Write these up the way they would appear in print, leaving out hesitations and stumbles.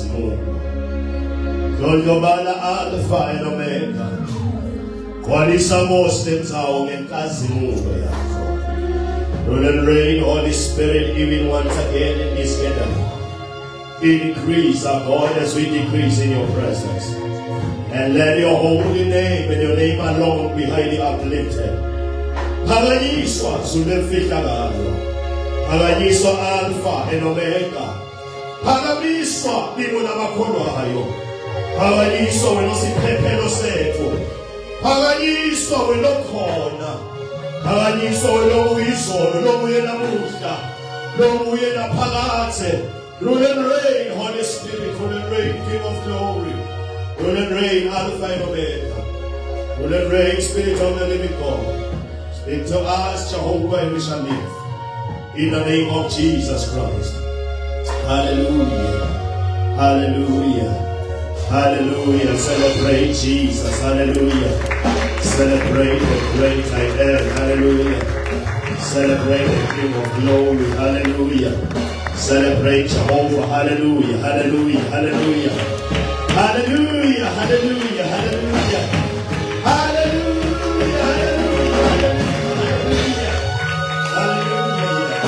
Mungu. Ngiyobala Alpha and Omega. Gcwalisa mose nzawo ngenkazimulo yakho. Rule and reign, Holy Spirit, even once again in this gathering. Increase our God as we decrease in your presence. And let your holy name and your name alone be highly uplifted. Phakanyiswa zulemfihlakalo. Phakanyiswa Alpha and Omega. Phakanyiswa bimo namakholwayo. Phakanyiswa wena osiphephelo sethu. Phakanyiswa wena okhona. Phakanyiswa wena uyizolo lobuye namuhla. Lobuye naphakathe. Rule and reign, Holy Spirit, rule and reign, King of glory. Rule and reign, Alpha and Omega. Rule and reign, Spirit of the living God. Speak to us, Jehovah, and we shall live. In the name of Jesus Christ. Hallelujah. Hallelujah. Hallelujah. Celebrate Jesus. Hallelujah. Celebrate the great I am. Hallelujah. Celebrate the King of glory. Hallelujah. Celebrate Jehovah. Hallelujah. Hallelujah. Hallelujah. Hallelujah. Hallelujah. Hallelujah. Hallelujah. Hallelujah. Hallelujah. Hallelujah.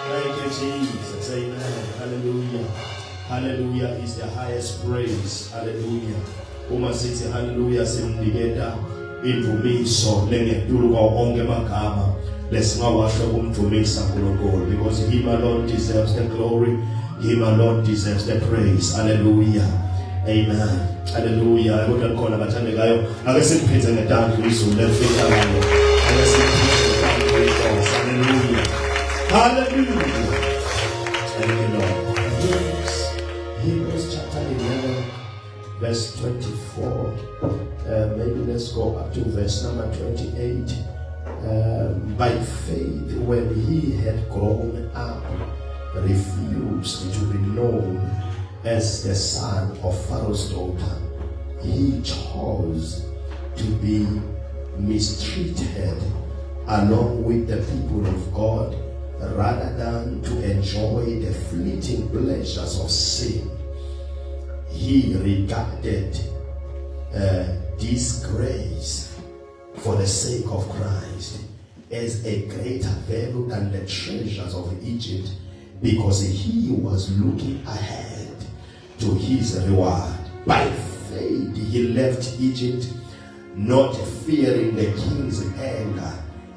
Thank you, Jesus. Amen. Hallelujah. Hallelujah is the highest praise. Hallelujah. Uma sithi hallelujah simnikeza imvumiso lengetulu kwa onke magama lesingawasho kumvumisa uNkulunkulu, because him alone deserves the glory, him alone deserves the praise. Hallelujah. Amen. Hallelujah. Kodwa likhona bathandekayo ake siphethe ngetandla izulu lefika ngayo. Ake siphethe ngetandla inkosi. Hallelujah. Hallelujah. Thank you, Lord. Hebrews chapter 11 verse 24. Maybe let's go up to verse number 28. By faith, when he had grown up, refused to be known as the son of Pharaoh's daughter, he chose to be mistreated along with the people of God rather than to enjoy the fleeting pleasures of sin. He regarded disgrace for the sake of Christ as a greater value than the treasures of Egypt, because he was looking ahead to his reward. By faith he left Egypt, not fearing the king's anger.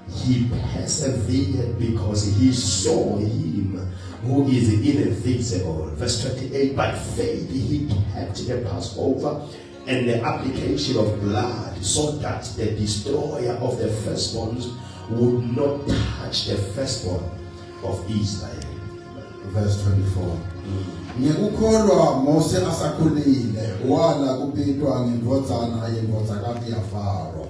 He persevered because he saw him who is invisible. Verse 28, by faith he kept the Passover and the application of blood, so that the destroyer of the firstborns would not touch the firstborn of Israel. Verse 24. Ngekukholwa Mose asakhulile wala kupitwa ngendvodzana yendvodzakazi yaFaro.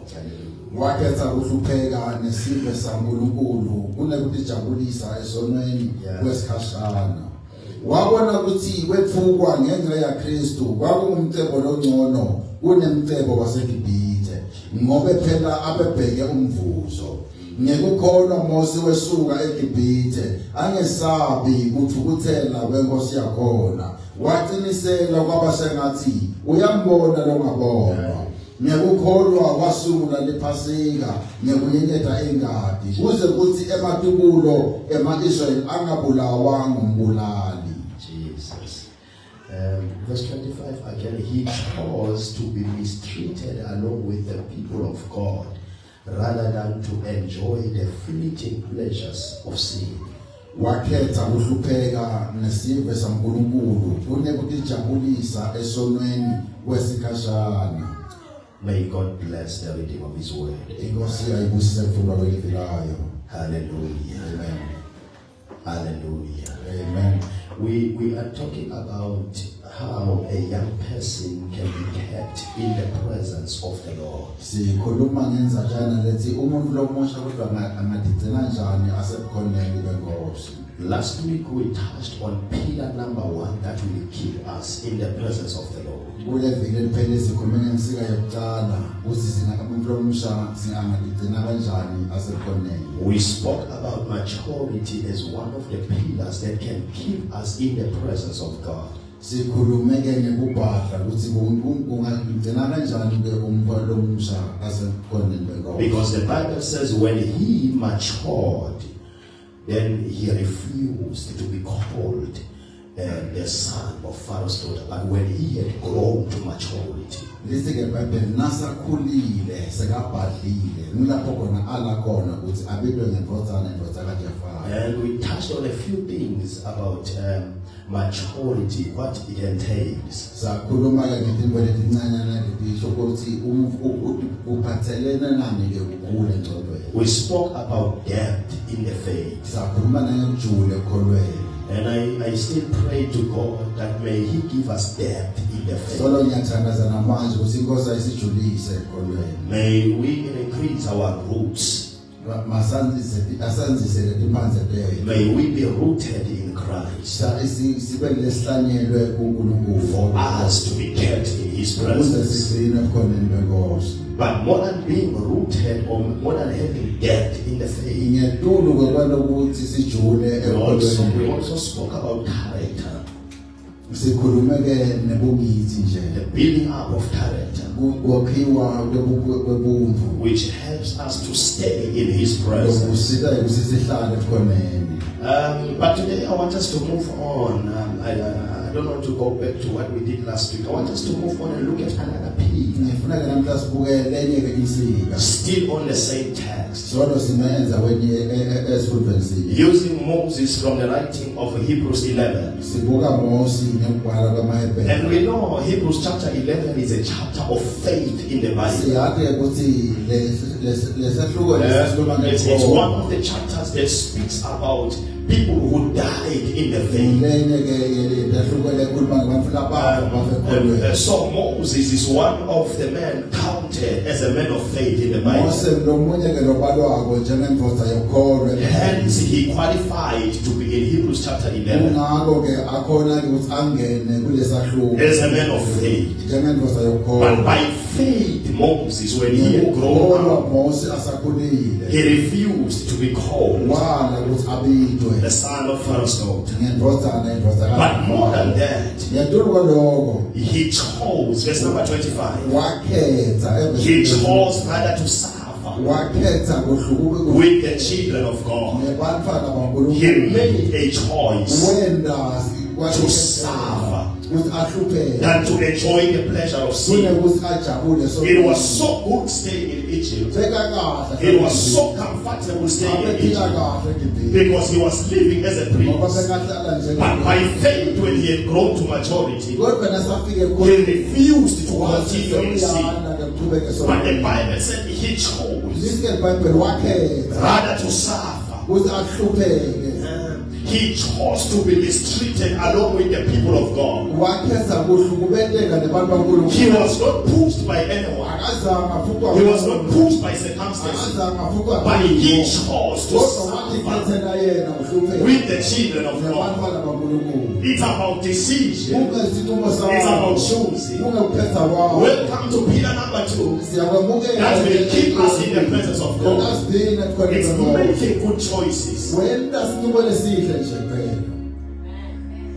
Wakhetha ukuhlupheka nesizwe saNkulunkulu kunekutijabulisa esonweni kwesikhashana. Wabona ukuthi kwethukwa ngenxa yaKristu kwakungumcebo longcono kunemcebo waseGibhithe, ngoba phela abebheke umvuzo. Ngekukholwa Mose wesuka eGibhithe angesabi kuthukuthela kwenkosi yakhona, waqinisela kwabasengathi uyambona longabona. Ngekukholwa wasungula lePhasika ngekuyenyetha engadi kuze kuthi ematubulo ema-Israyeli angabulawa ngumbulali. Jesus. Verse 25 again, he chose to be mistreated along with the people of God rather than to enjoy the fleeting pleasures of sin. Wakhetha ukuhlupheka nesizwe saNkulunkulu kunekutijabulisa esonweni kwesikhashana. May God bless the reading of his word. Hallelujah. Amen. Hallelujah. Amen. We are talking about how a young person can be kept in the presence of the Lord. Sikhuluma ngenzatshana lethi umuntu lomusha kodwa angadicina njani asebukhoneni benkosi. Last week we touched on pillar number one that will keep us in the presence of the Lord. Kule vile liphele sikhuluma ngemsika yokuqala ukuthi umuntu omusha singaligcina kanjani asekhoneni. We spoke about maturity as one of the pillars that can keep us in the presence of God. Sikhulume ke ngekubhadla ukuthi kungagcina kanjani ke umuntu omusha asekhoneni beNkosi. Because the Bible says when he matured, then he refused to be called the son of Pharaoh's daughter. But when he had grown to maturity, lesi ke Bible nasakhulile sekabhadlile ngilapho khona ala khona ukuthi abidwe ngendvodzana kaJehovah. and we touched on a few things about maturity, what it entails. Sakhuluma ke ngezinto lezincanyana letisho ukuthi uphathelene nani ke ukukhula engcondweni. We spoke about depth in the faith. Sakhuluma nangejule ekholweni. And I still pray to God that may He give us depth in the faith. Solo ngiyathandaza namanje ukuthi inkosi ayisijulise ekholweni. May we increase our roots. Asanzise letimphandle leyo. May we be rooted in Christ. Sibe lesihlanyelwe kuNkulunkulu. For us to be kept in His Ukuze presence. sigcine ekhoneni leNkosi. But more than being rooted or more than having depth in the faith, Ngiyadulu kwanokuthi sijule ekholweni. we also spoke about character, Sikhulume ke nebungithi nje. the building up of character, Kwakhiwa kwebuntu. which helps us to stay in His presence. Lokusika ukuthi sihlale ekhoneni. But today I want us to move on. I don't want to go back to what we did last week. I want us to move on and look at another P. Ngifuna ke namhla sibuke lenye ke insika. Still on the same text. Solo simenza wenye esifundweni sinye. Using Moses from the writing of Hebrews 11. Sibuka Mose ngembhala kaMahebhe. And we know Hebrews chapter 11 is a chapter of faith in the Bible. Siyathi ukuthi lesahluko lesikhuluma It's one ngekho. of the chapters that speaks about people who died in the faith. Lenye ke lesahluko lekhuluma ngabantu labafa bafekholweni. So Moses is one of the men counted as a man of faith in the Bible. Mose lomunye ke lobalwako njengendvodza yokholwa. Hence he qualified to be in Hebrews chapter 11 Ngakho ke akhona ke ukuthi angene kulesahluko as a man of faith. njengendvodza But yokholwa. by faith, Moses, when he had grown up, Mose asakhulile. he refused to be called Wala ukuthi abidwe the son of Pharaoh's daughter. ngendvodzana indvodza But more than that, Ngiyadulu kwaloko he chose, verse number 25, wakhetha he chose rather to suffer wakhetha kuhlukuke with the children of God. nebantfana He baNkulunkulu made a choice wenda to suffer ukuthi ahlupheke than to enjoy the pleasure of sin. kunekuthi ajabule It was so good staying in Egypt. bekakahle It was so comfortable staying in abephila Egypt kahle ngidini because he was living as a ngoba prince. bekahlala But by nje faith, when he had grown to maturity, kodwa nasafike he refused to continue in sin. kuqhubeke But the Bible said he chose lisike iBhayibheli wakhetha rather to suffer. ukuthi ahlupheke He chose to be mistreated along with the people of God. wakhetha kuhlukumezeka nebantu He baNkulunkulu was not pushed by anyone. akazange afukwa He was not pushed by circumstances. akazange afukwa But he chose to kodwa wathi suffer khethela yena uhlupheke with the children of God. nebantfana baNkulunkulu It's about decision. kungesinqumo It's about sakho choosing. kungekukhetha kwakho Welcome to pillar number 2. siyakwamukela That will keep us in the presence of God. asidini ekhoneni It's likaNkulunkulu. making good choices. wenda sinqumo lesihle nje phela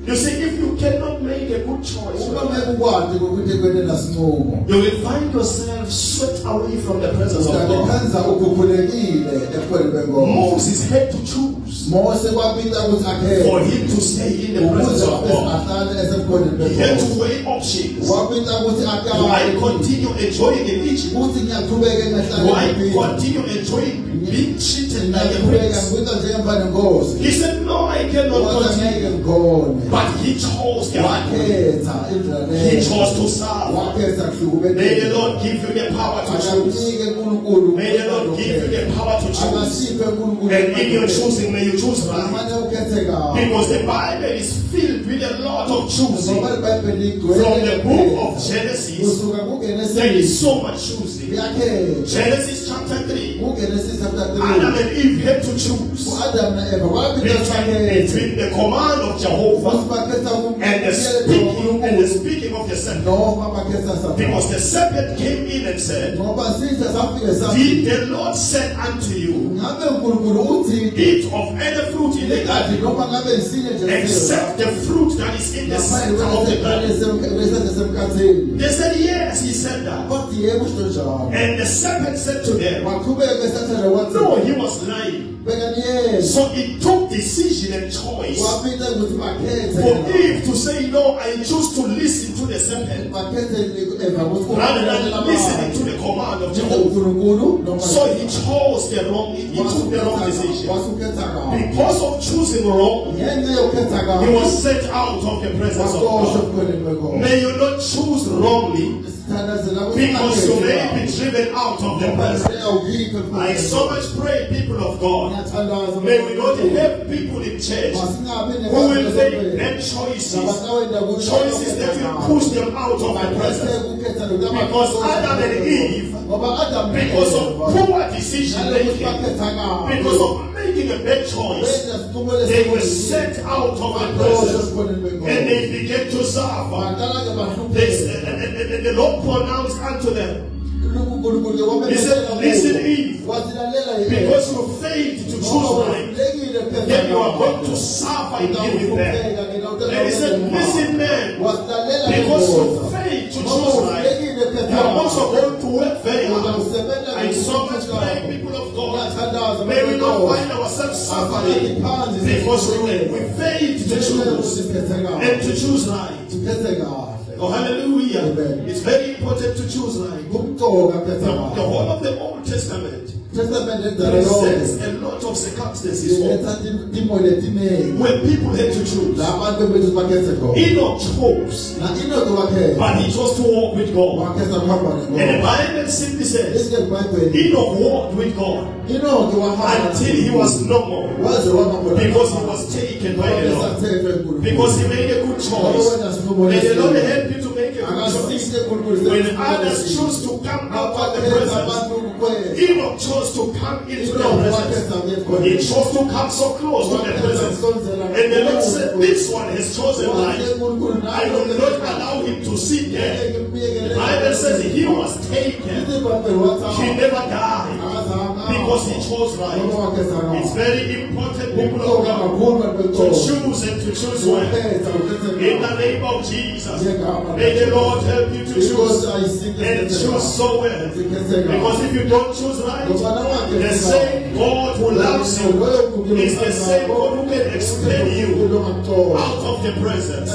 You see, if you cannot make a good choice, uma ngeke ukwazi ukuthi kwenela sinqumo you will find yourself swept away from the presence of God. utakhenza ukhukhulekile ekhoneni likaNkulunkulu. Moses had to choose Mose kwapita ukuthi for akhethe him to stay in the presence ukuze of God. ahlale esekhoneni He had likaNkulunkulu. to weigh options. kwapita ukuthi Do I akale continue enjoying in Egypt? ukuthi ngiyaqhubeka Do I ngahlale continue enjoying being treated like a ngiyaqhubeka prince? ngikuita njengempane nkosi He said, no, I cannot kodwa continue. ngeke ngikhone But he chose the right way. wakhetha indlela He leyo chose to serve. wakhetha May the kuhlukumezeka Lord give you the power to choose. akamnike uNkulunkulu May the Lord give you the power to choose. akasiphe uNkulunkulu And in your choosing, may you choose right. amane ukhethe kahle Because the Bible is filled with a lot of choosing. ngoba iBhayibheli From the book of of Genesis, kusuka there kuGenesis is so much choosing. yakhe Genesis chapter 3, kuGenesis chapter Adam 3 and Eve had to choose uAdam na Eva babekhetha between the command of Jehovah and the speaking of the serpent. noma bakhetha Satan Because the serpent came in and said, ngoba sithe safike sathi did the Lord said unto you, ngabe uNkulunkulu uthi eat of any fruit in the kade garden, noma ngabe isinye nje except the fruit that is in the center of the garden? semkatheni They said, yes, he said that. bathi yebo kusho njalo And the serpent said to them, waqhubeka esathana wathi no, he was lying. beka niyena So it took decision and choice waphinda ukuthi bakhethe for Eve to say, no, I choose to listen to the serpent bakhethe Eva rather than listening to the command of Jehovah. uNkulunkulu noma So he chose the wrong, he took the wrong decision. Because of choosing wrong, ngenxa yokukhetha kabi he was sent out of the presence of waqoshwa God. ebukhoneni benkomo May you not choose wrongly because you may be driven out of the presence. I so much pray, people of God, may we not have people in church who will make bad choices, choices that will push them out of the presence. Because Adam and Eve, because of poor decision making, because of making a bad choice, they were sent out of the presence and they began to suffer. The Lord pronounced unto them, he said, listen, Eve, because you failed to choose right, then you are going to suffer in giving birth. And he said, listen, man, because you failed to choose right, you are also going to work very hard. I so much pray, people of God, may we not find ourselves suffering because we failed to choose and to choose right. Oh, hallelujah. It's very important to choose right. The whole of the Old Testament presents a lot of circumstances when people had to choose. Enoch chose, but he chose to walk with God. And the Bible simply says, Enoch walked with God until he was no more, because he was taken by the Lord, because he made a good choice. May the Lord help you to make a good choice. When others choose to come out of the presence, Enoch chose to come into the presence. He chose to come so close to the presence. And the Lord said, this one has chosen life. I will not allow him to sit there. The Bible says he was taken. He never died because he chose right. It's very important, people of God, to choose and to choose well. In the name of Jesus, may the Lord help you to choose and choose so well. Because if you don't choose right, the same God who loves you is the same God who can expel you out of the presence.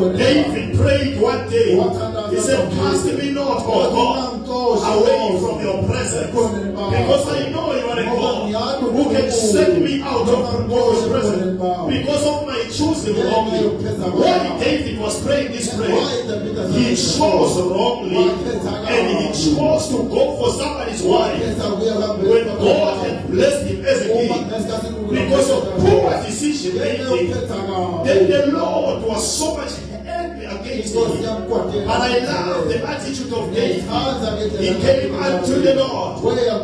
David prayed one day. He said, cast me not, O God, away from your presence, because I know you are a God who can set me out of your presence because of my choosing wrongly. Why David was praying this prayer, he chose wrongly and he chose to go for somebody's wife when God had blessed him as a king. Because of poor decision making, then the Lord was so much angry against him. And I love the attitude of David. He came unto the Lord.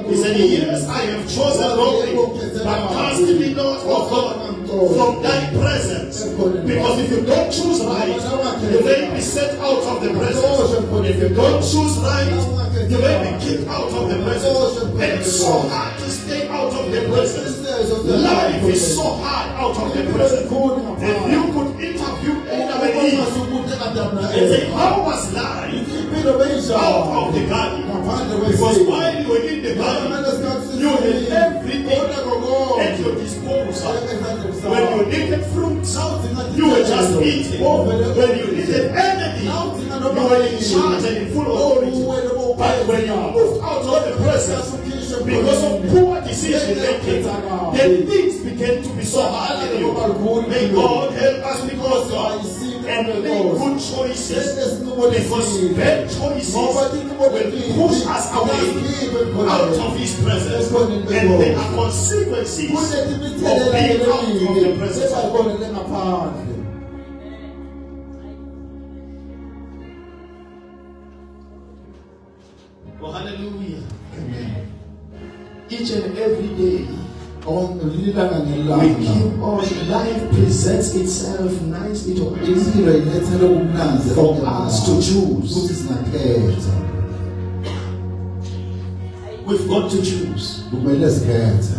He said, yes, I have chosen wrongly, but cast me not, O God, from thy presence. Because if you don't choose right, you may be set out of the presence. If you don't choose right, you may be kicked out of the presence. And it's so hard to stay out of the presence. Life is so hard out of the presence. If you could interview Adam and Eve and say, how was life out of the garden? Because while you were in the garden, you had everything at your disposal. When you needed fruits, you were just eating. When you needed anything, you were in charge and in full authority. But when you moved out of the presence, because of poor decision making, then things began to be so hard in you. May God help us because God and make good choices, because bad choices will push us away out of His presence, and there are consequences of being out of the presence. Oh, hallelujah. Amen. Each and every day, Lilanga we ngelanga. keep on, life presents itself nicely to us Impilo ilethele ubunanzi for us to choose. ukuthi singakhetha. We've got to choose. Kumele sikhethe.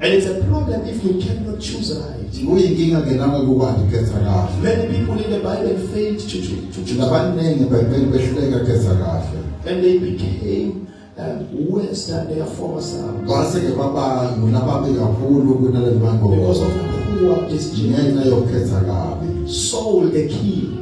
And it's a problem if you cannot choose right. Kuyinkinga ke nami ukwazi ukhetha kahle. Many people in the Bible failed to choose. Labaningi eBhayibhelini behluleka ukhetha kahle. And they became worse than their former selves Base ke baba nababe kakhulu kunalezi bantu. because of poor decision. Ngenxa yokhetha kabi. Saul the king,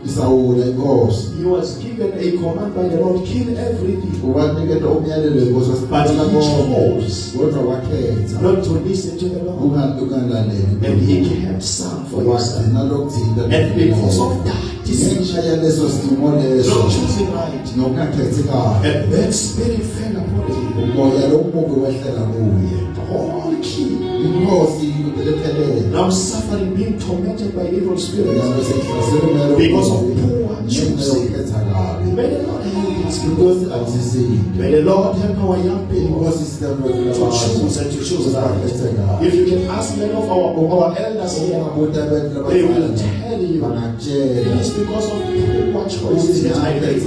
Isawule inkosi. he was given a command by the Lord, kill everything, Ubanikele umyalelo inkosi but he wasiphatha chose kodwa wakhetha. not to listen to the Lord. Ungalaleli. And he kept some for himself. Wagcina lokuthinta. And because of that decision, ngenxa yaleso simo leso. not choosing right, Nokungakhethi kahle. a bad spirit fell upon him. Umoya lomubi wehlela kuye. All king, Inkosi lephelele. now suffering, being tormented by evil spirits Because because of poor choosing. yokukhetha kabi. May the Lord help us. Inkosi ayisisinde. May the Lord help our young people Inkosi sitamele to choose and to choose right. If you can ask many of our elders here, they will tell you it is because of poor choices that I made.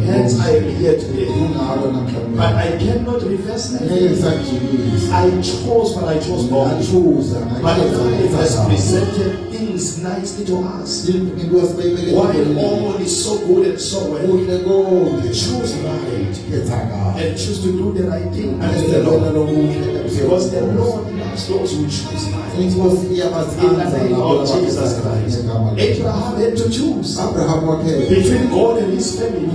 Hence I am here today. But I cannot reverse that. I chose, but I chose wrong. But life has presented things nicely to us. While all is so good and so well, choose right and choose to do the right thing unto the Lord. Because the Lord loves those who choose right. In the name of Jesus Christ. Abraham had to choose between God and his family.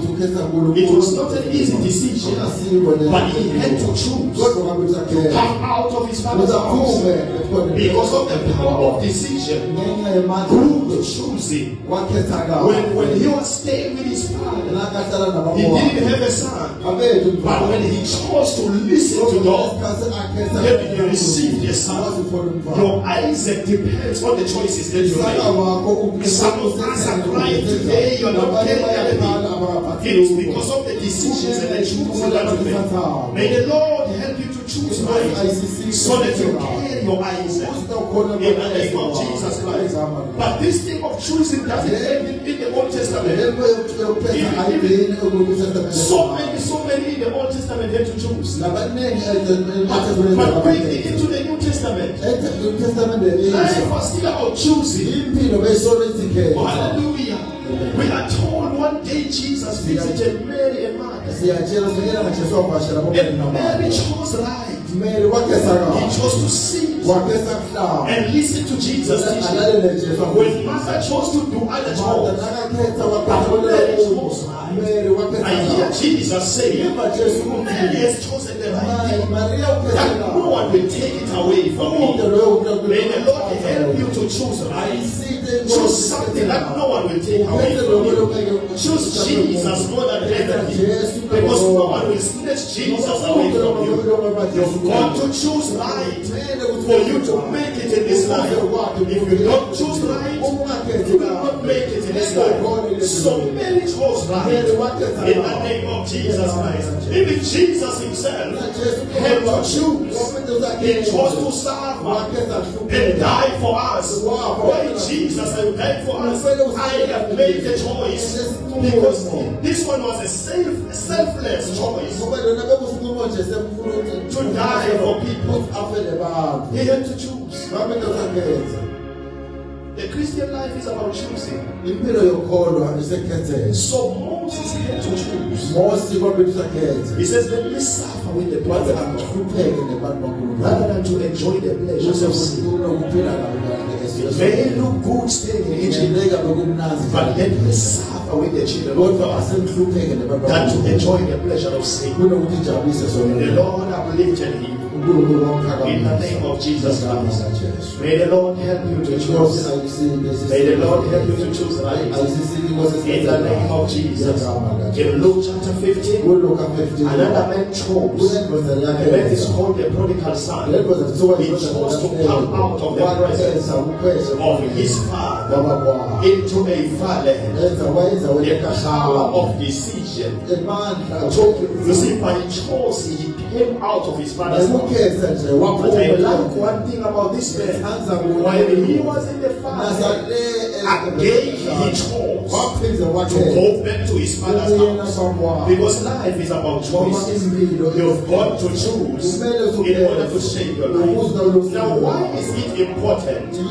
It was not an easy decision, but he had to choose to come out of his father's house. Because of the power of decision, through choosing. When he was staying with his father, he didn't have a son. But when he chose to listen to God, then he received a son. Your Isaac depends on the choices that you make. Some of us are crying today, you're not getting anything. It is because of the decisions and the choices that you make. May the Lord help you to choose right, so that you carry your Isaac in the name of Jesus Christ. But this thing of choosing doesn't end in the Old Testament. So many in the Old Testament had to choose. But bringing into the New Testament, life was still about choosing. Oh, hallelujah. We are told one day Jesus visited Mary and Martha. And Mary chose right. He chose to sit and listen to Jesus teaching. When Martha chose to do other chores, but Mary chose right. I hear Jesus say, Mary has chosen the right thing, that no one will take it away from me. May the Lord help you to choose right. Choose something that no one will take away from you. Choose Jesus more than anything, because no one will snatch Jesus away from you. You've got to choose right for you to make it in this life. If you don't choose right, you will not make it in this life. So many chose right in the name of Jesus Christ. Even Jesus himself had to choose. He chose to serve and die for us. Why Jesus has died for us? I have made the choice because this one was a selfless choice to die for people. He had to choose. The Christian life is about choosing. So Moses had to choose. He says, let me suffer with the blood rather than to enjoy the pleasures of sin. It may look good staying in Egypt, but let me suffer with the children of God than to enjoy the pleasure of sin. The Lord uplifted him in the name of Jesus Christ. Jesu. May the Lord help you to Inkosi choose. ayisinde May the Lord help you to choose right. ayisisile inkosi In the name of Jesus. In Luke chapter 15, kuLuka 15 another man chose. kunendoda The yakhe man is called the prodigal son. le ndoda kuthiwa He chose to come out of the presence of his father baba into a valley. wayenza The power of decision. So, you see, by choice, he came out of his father's house. ukhetha nje But I like one thing about this man. While he was in the fire, again he chose waphinda to wakhetha go back to his father's house. Because life is about choices. You've got to choose in order to shape your life. Now, why is it important to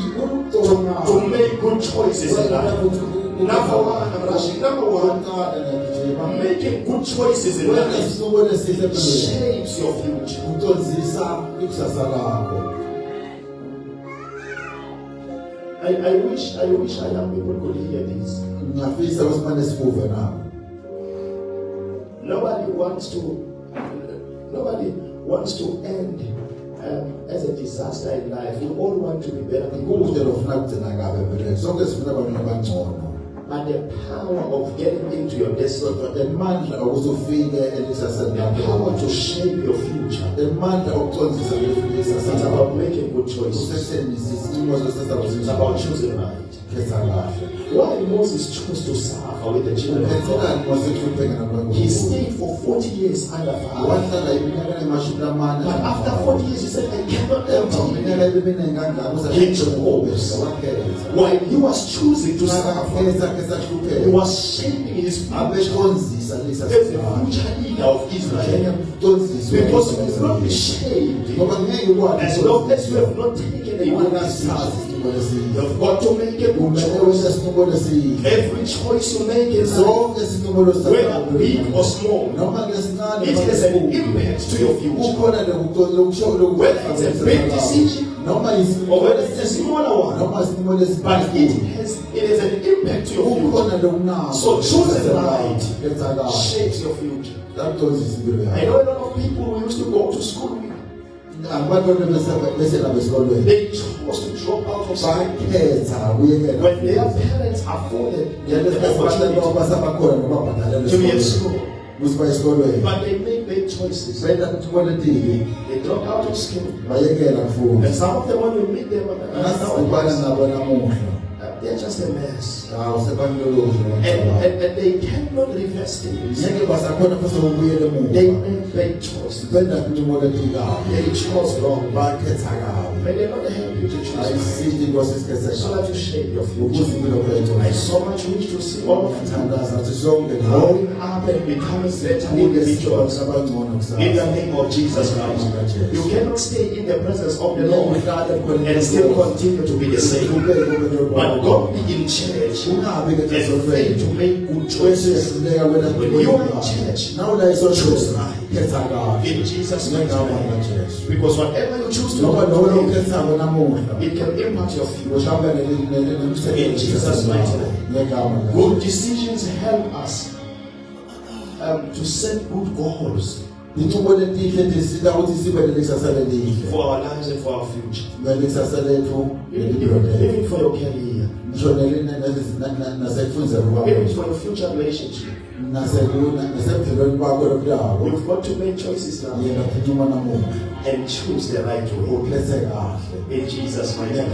make good choices in life? Number one, I'm rushing. Number one, making good choices in life shapes your future. I wish I young people could hear this. Nobody wants to end as a disaster in life. We all want to be better people. But the power of getting into your destiny, the power to shape your future, it's about making good choices. It's about choosing right. Why Moses chose to suffer with the children of God? He stayed for 40 years under fire. But after 40 years, he said, I cannot empty. He chose. While he was choosing to suffer, he was shaping his future as the future leader of Israel. Because you will not be shaped as long as you have not taken a good decision. You've got to make a good choice. Every choice you make in life, whether big or small, it has an impact to your future. Whether it's a big decision or whether it's a smaller one, but it has an impact to your future. So choosing right shapes your future. I know a lot of people who used to go to school with. They chose to drop out of school when their parents afforded the opportunity to be in school. But they made big choices. They dropped out of school. And some of them, when you meet them, they're just a mess. And they cannot reverse things. They made big choices. They chose wrong. May the Lord help you to choose so that you shape your future. I so much wish to see all of you growing up and becoming better individuals in the name of Jesus Christ. You cannot stay in the presence of the Lord and still continue to be the same. But don't be in church and fail to make good choices. When you are in church, choose right. In Jesus' mighty name. Because whatever you choose to do, it can impact your future. In Jesus' mighty name. Good decisions help us to set good goals for our lives and for our future. Even for your career. Even for your future relationship. You've got to make choices now and choose the right way. In Jesus' mighty name.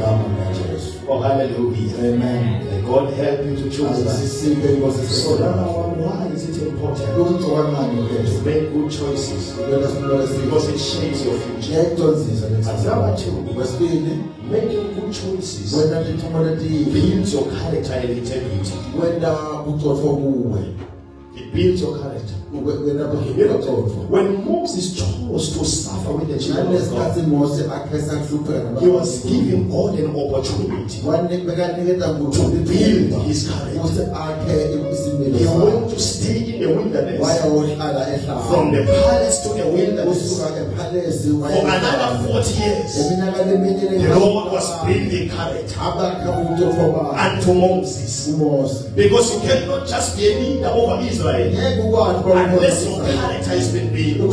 Oh, hallelujah. Amen. May God help you to choose that. So number one, why is it important to make good choices? Because it shapes your future. And number two, making good choices builds your character and integrity. It builds your character. When Moses chose to suffer with the children of God, he was giving God an opportunity to build his character. He went to stay in the wilderness, from the palace to the wilderness, for another 40 years. The Lord was building character unto Moses. Because you cannot just be a leader over Israel unless your character has been built.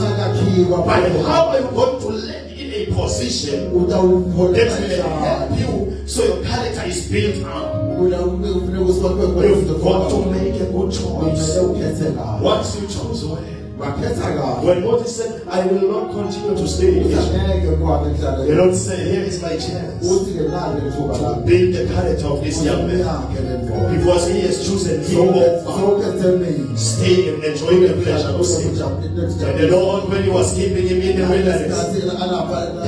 But how are you going to lead in a a position that will help you so your character is built up. You've got to make a good choice. Once you chose well, when Moses said, I will not continue to stay in Egypt, the Lord said, here is my chance to build the character of this young man. Because he has chosen him over staying and enjoying the pleasure of sin. And the Lord, when he was keeping him in the wilderness,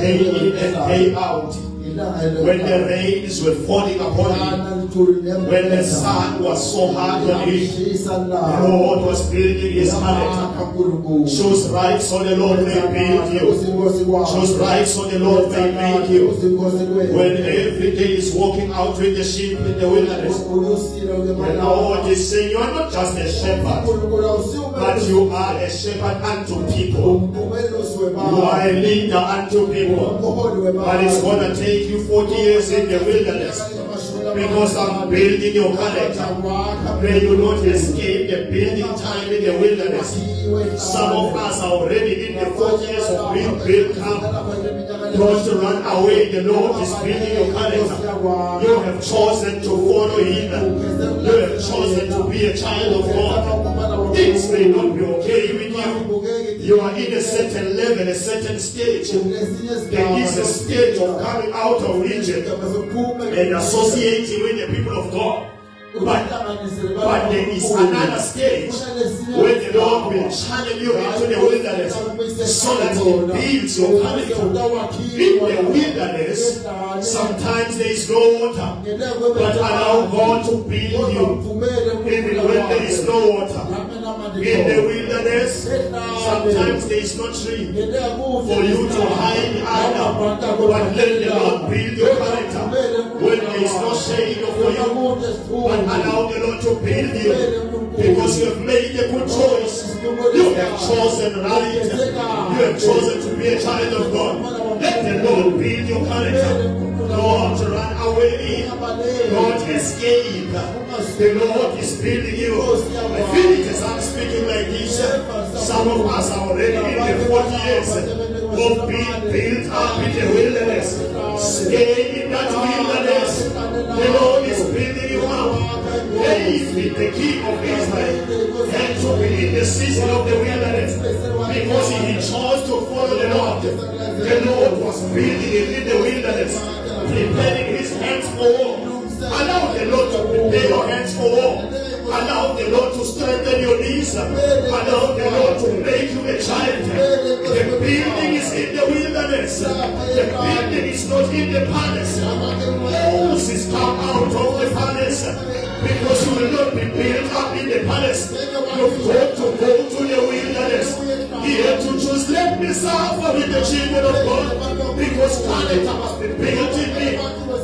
day in and day out, when the rains were falling upon him, when the sun was so hard on him, the Lord was building his character. Choose right so the Lord may build you. Choose right so the Lord may make you. When every day is walking out with the sheep in the wilderness, the Lord is saying, you are not just a shepherd, but you are a shepherd unto people. You are a leader unto people. But it's going to take you 40 years in the wilderness, because I'm building your character. May you not escape the building time in the wilderness. Some of us are already in the 40 years of being built up. Don't run away. The Lord is building your character. You have chosen to follow Him. You have chosen to be a child of God. Things may not be okay with you. You are in a certain level, a certain stage. There is a stage of coming out of Egypt and associating with the people of God. But there is another stage where the Lord will channel you into the wilderness so that He builds your character. In the wilderness, sometimes there is no water, but allow God to build you even when there is no water. In the wilderness, sometimes there is no tree for you to hide under, but let the Lord build your character. When there is no shade for you, but allow the Lord to build you, because you have made a good choice. You have chosen right. You have chosen to be a child of God. Let the Lord build your character. Don't run away. Don't escape. The Lord is building you. I feel it as I'm speaking like this. Some of us are already in the 40 years of being built up in the wilderness. Stay in that wilderness. The Lord is building you up. David, the king of Israel, had to be in the season of the wilderness because he chose to follow the Lord. The Lord was building him in the wilderness, preparing his hands for war. Allow the Lord to prepare your hands for war. Allow the Lord to strengthen your knees. Allow the Lord to make you a child. The building is in the wilderness. The building is not in the palace. Moses come out of the palace, because you will not be built up in the palace. You've got to go to the wilderness. He had to choose, let me suffer with the children of God, because character must be built in me.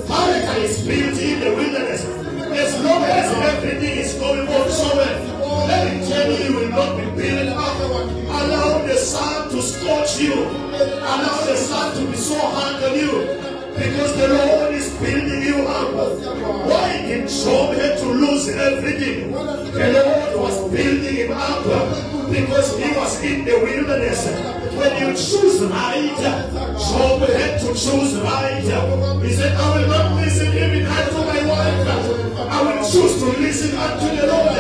Character is built in the wilderness. As long as everything is going on so well, let me tell you, you will not be built up. Allow the sun to scorch you. Allow the sun to be so hard on you, because the Lord is building you up. Why did Job have to lose everything? The Lord was building him up because he was in the wilderness. When you choose right, Job had to choose right. He said, I will not listen even unto my wife. I will choose to listen unto the Lord.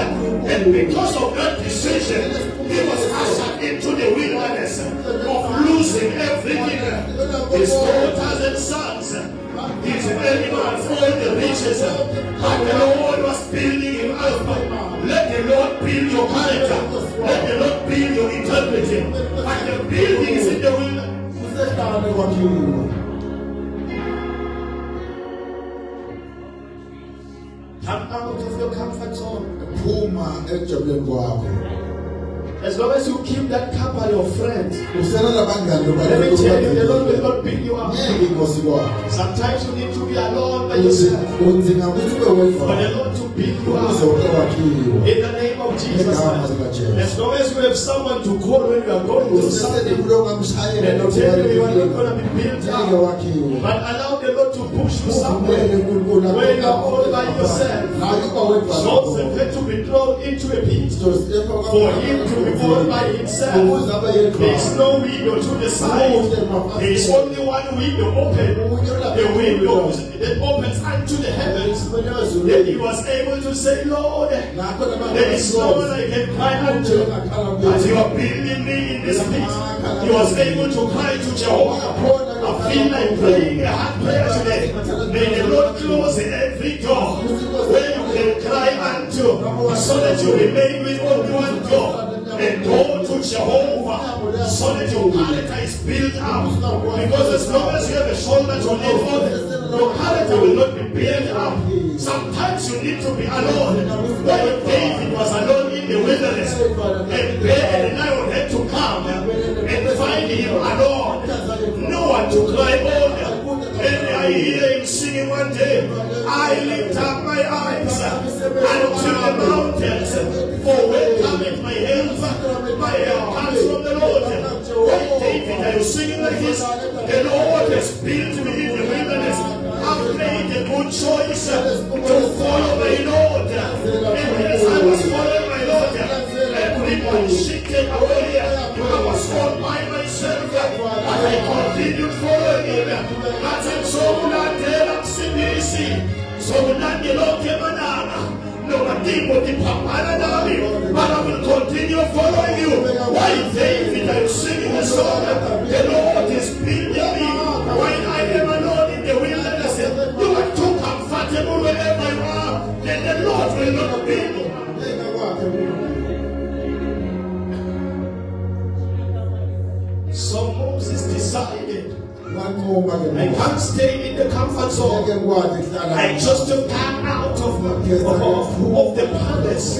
And because of that decision, he was ushered into the wilderness of losing everything. His daughters and sons, his animals, all the riches. But the Lord was building him up. Let the Lord build your character. Let the Lord build your integrity. But the building is in the wilderness. Come out of your comfort zone. As long as you keep that couple of friends, let me tell you, the Lord will not pick you up. Sometimes you need to be alone by yourself for the Lord to pick you up. In the name of Jesus Christ. As long as you have someone to call when you are going through something, and tell you you are not going to be built up, but allow the Lord to push you somewhere where you're all by yourself. Joseph had to be thrown into a pit for him to be born by himself. There is no window to the side. There is only one window open. The window that opens unto the heavens. Then he was able to say, Lord, there is no one I can cry unto. As you are building me in this pit, he was able to cry to Jehovah. I feel like praying a hard prayer today. May the Lord close every door where you can cry unto, so that you remain with only one door. And go to Jehovah, so that your character is built up. Because as long as you have a shoulder to live on, your character will not be built up. Sometimes you need to be alone. When David was alone in the wilderness, and bear and lion had to come and find him alone. No one to cry on. And I hear him singing one day, I lift up my eyes unto the mountains, for where cometh my help? My help comes from the Lord. Why, David, are you singing like this? The Lord has built me in the wilderness. I've made a good choice to follow my Lord. And as I was following my Lord, everyone shifted away. I was called by myself, but I continued following him. But I'm so glad that I'm CBC. So glad you don't get banana. No, I think what the Papa, but I will continue following you. Why, David, are you singing a song? The Lord is building me. When I am alone in the wilderness, you are too comfortable wherever you are, then the Lord will not build you. So Moses decided, I can't stay in the comfort zone. I just to come out of the palace.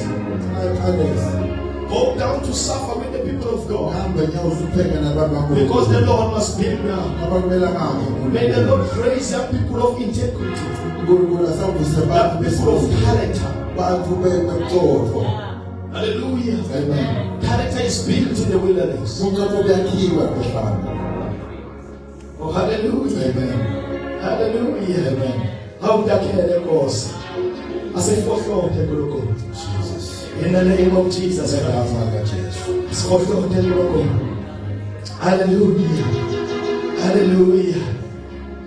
Go down to suffer with the people of God. Because the Lord must build now. May the Lord raise up people of integrity, people of character. Hallelujah. Amen. Character is built in the wilderness. Oh, hallelujah. Amen. Hallelujah. Amen. How that can cause? I say, for Lord, Jesus. In the name of Jesus. For Lord, hallelujah. Hallelujah.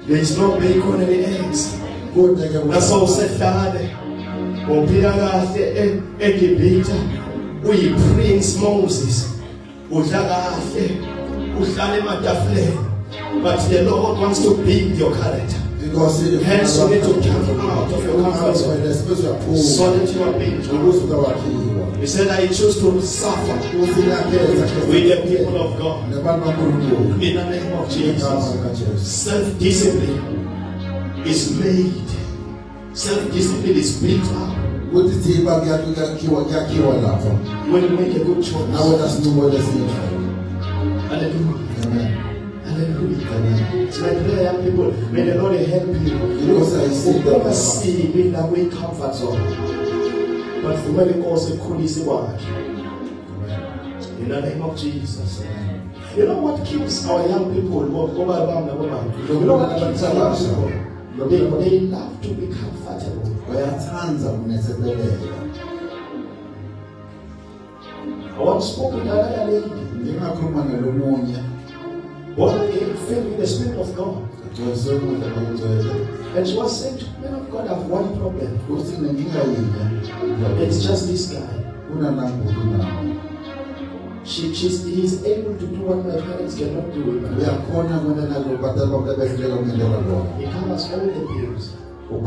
There is no bacon in the eggs. That's all said, Father. We Prince Moses. But the Lord wants to build your character. Hence you need to come out of your comfort zone so that you are built. He said, I choose to suffer with the people of God. In the name of Jesus. Self-discipline is made. Self-discipline is built up when you make a good choice. Hallelujah. Amen. Hallelujah. Amen. It's my prayer, young people. May the Lord help you. You never see me in that way comfort zone. But for many cause a cool easy work. In the name of Jesus. Amen. You know what keeps our young people? You know what keeps our young people? They love to be comfortable. I once spoke with another lady. Born again, filled with the Spirit of God. And she was saying, men of God have one problem. It's just this guy. He's able to do what my parents cannot do. He covers all the bills. And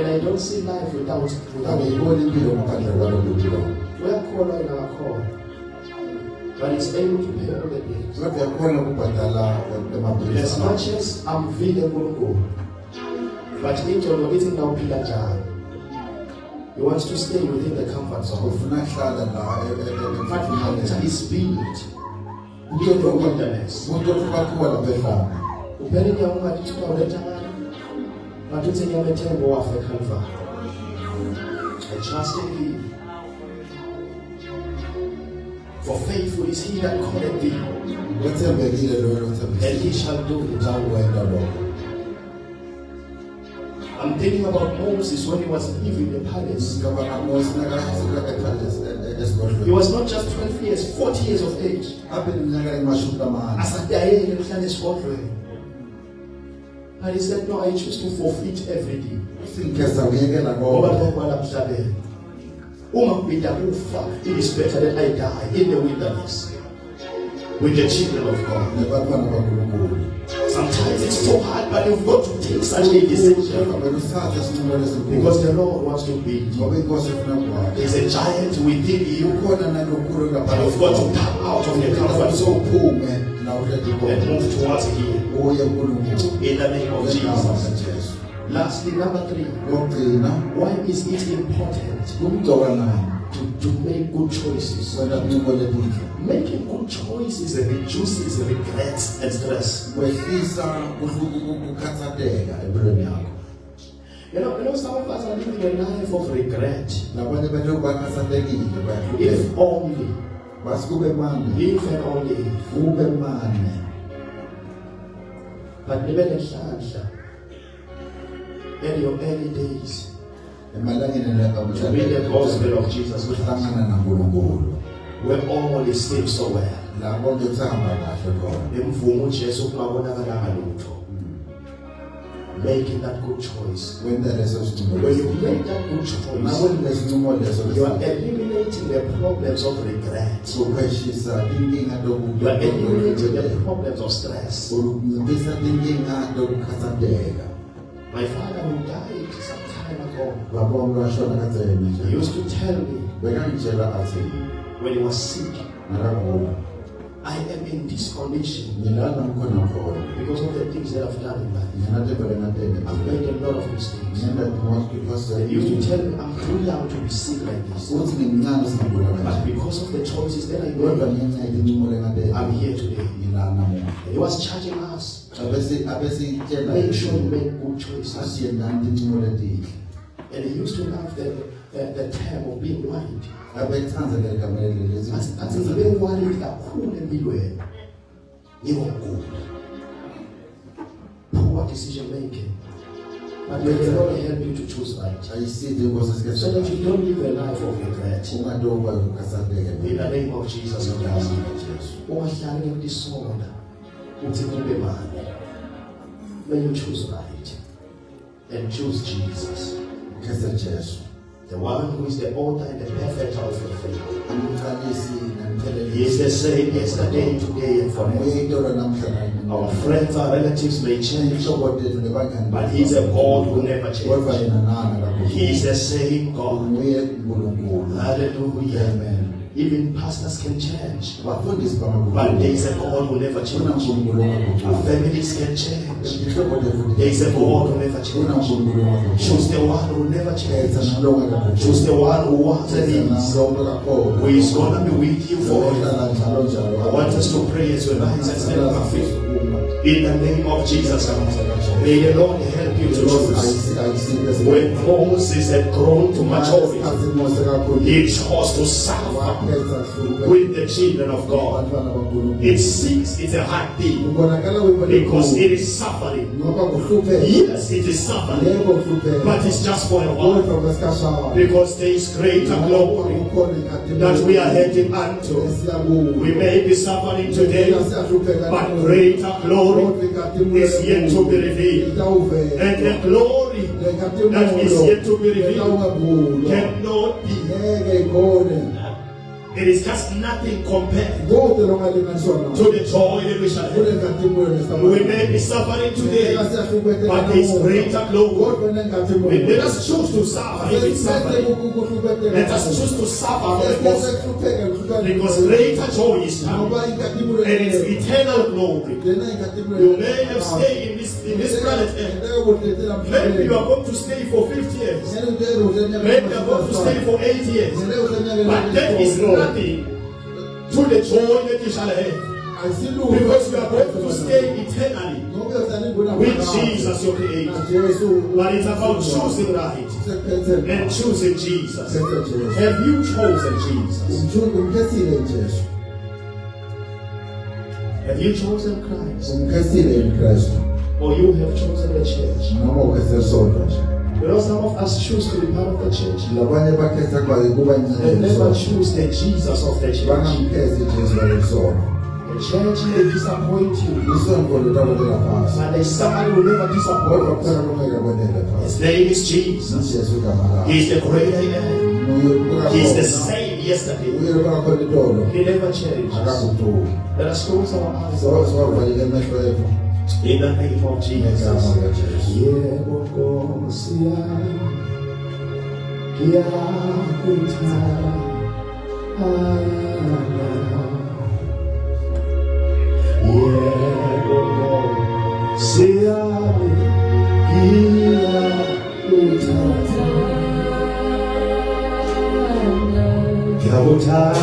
I don't see life without him. We are called in our call. But it's able to pay all the bills. As much as I'm available to go. But it's now Peter John. He wants to stay within the comfort zone. But character is built in the wilderness. I trust in thee. For faithful is he that calleth thee, and he shall do it. I'm thinking about Moses when he was living in the palace. He was not just 12 years, 40 years of age. And he said, no, I choose to forfeit everything. It is better that I die in the wilderness with the children of God. Sometimes it's so hard, but you've got to take such a decision because the Lord wants to build you. There's a giant within you, but you've got to come out of the comfort zone and move towards Him in the name of Jesus. Lastly, number 3, why is it important to make good choices? Making good choices reduces regrets and stress. You know, some of us are living a life of regret. If only. If and only. But in your early days, to be the gospel of Jesus Christ, where all is still so well. Making that good choice. When you make that good choice, you are eliminating the problems of regret. You are eliminating the problems of stress. My father, who died some time ago, he used to tell me when he was sick, I am in this condition because of the things that I've done in life. I've made a lot of mistakes. He used to tell me, I'm too young to be sick like this. But because of the choices that I made, I'm here today. He was charging us. Make sure you make good choices. And he used to have the term of being worried. As if being worried kakhulu empilweni. You are good. Poor decision making. But may the Lord help you to choose right. So that you don't live a life of regret. In the name of Jesus Christ. May you choose right and choose Jesus. The one who is the author and the perfecter of your faith. He is the same yesterday, today, and forever. Our friends, our relatives may change, but He is a God who never changes. He is the same God. Hallelujah. Amen. Even pastors can change, but there is a God who never changes. Our families can change. There is a God who never changes. Choose the one who never changes. Choose the one who was and is, who is going to be with you forever. I want us to pray as we rise and stand up faith. In the name of Jesus, may the Lord help you to choose. When Moses had grown to maturity, he chose to suffer with the children of God. It seems it's a hard thing because it is suffering. Yes, it is suffering, but it's just for a while because there is greater glory that we are heading unto. We may be suffering today, but greater glory is yet to be revealed. And the glory that is yet to be revealed cannot be. It is just nothing compared to the joy that we shall have. We may be suffering today, but there is greater glory. Let us choose to suffer if it's suffering. Let us choose to suffer because greater joy is coming. And it's eternal glory. You may have stayed in this planet Earth. Maybe you are going to stay for 50 years. Maybe you are going to stay for 8 years. But that is nothing to the joy that you shall have. Because you are going to stay eternally with Jesus your Creator. But it's about choosing right and choosing Jesus. Have you chosen Jesus? Have you chosen Christ? Or you have chosen the church? You know, some of us choose to be part of the church. labanye bakhetha kuba They never choose the Jesus of the church. bangamkhethi Jesu wayesona. The church may disappoint you, Isonto litakwela phasi. but there's somebody who never Kodwa disappoints. kuphela kumele kwendele His phasi. name is Jesus. Jesu igama lakhe. He is the great I am. He is the same yesterday. Uye bakhona itolo. He never changes. Akakuthuli. Let us close our eyes Siwavalile amehlo ethu in the name of Jesus. ngegama likaJesu. Yebo Nkosi yami, ngiyakuthanda. Yebo Nkosi yami, ngiyakuthanda. Ngiyakuthanda.